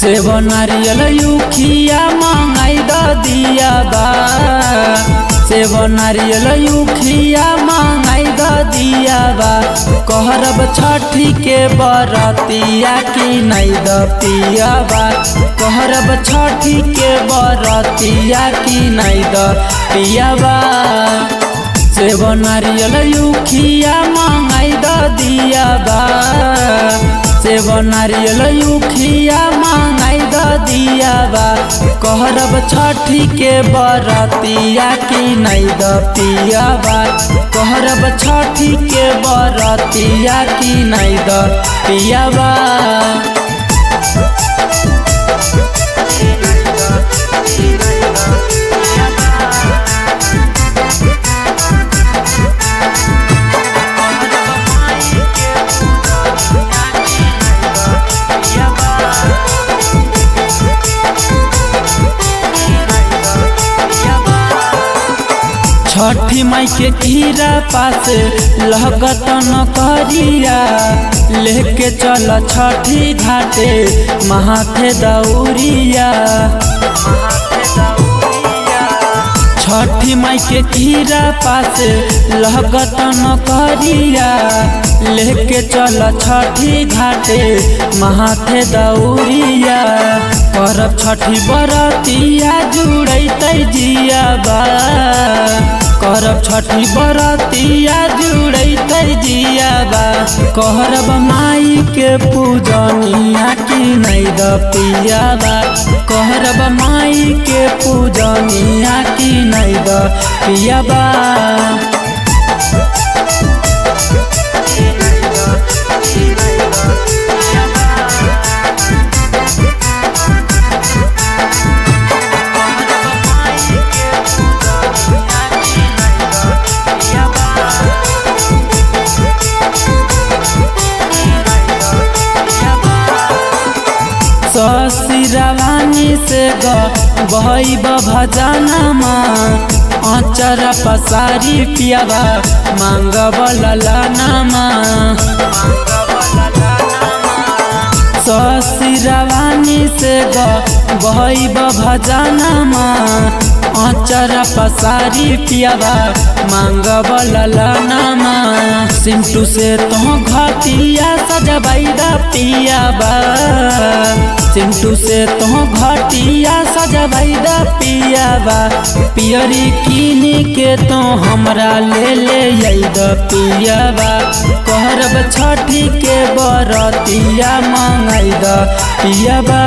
सेब नारियल यूखिया मांगाई द दिया बा। सेब नारियल यूखिया मांगाई द दिया बा। कहरब छठी के बरतिया की नहीं द पिया बा। कहरब छठी के बरतिया की नहीं द पिया बा। सेब नारियल यूखिया मांगाई द दिया बा। सेब नारियल यूखिया मांगाई द दिया बा। कहरब छठी के बरतिया की नहीं द पिया बा। कहरब छठी के बरतिया की नहीं द पिया बा। छठी माई के खीरा पास लगत न करिया। लेके चल छठी घाटे माथे दौरिया। छठी माई के खीरा पास लगत न करिया। लेके चल छठी घाटे माथे दौरिया। करब छठी बरतिया जुड़ैतै जिया बा। करब छठी बरतिया जुड़ैतै जिया बा। कहरब माई के पूजनिया की नहीं द पिया बा। कहरब माई के पूजनिया की नहीं द पिया बा। ससुरावानी से गइब भजनमा। अचरा पसारी पियाबा मांगब ललनमा। ससुरावानी से गइब भजनमा। अचरा पसारी पियाबा मांगब ललनमा। सिंटू से तो घटिया सजबाई द पियाबा। सिंटू से तो घटिया सजबाई द पियाबा। पियरी कीनी के तो हमरा ले आई द पियाबा। कहरब छठी के बरतिया मांगाई द पियाबा।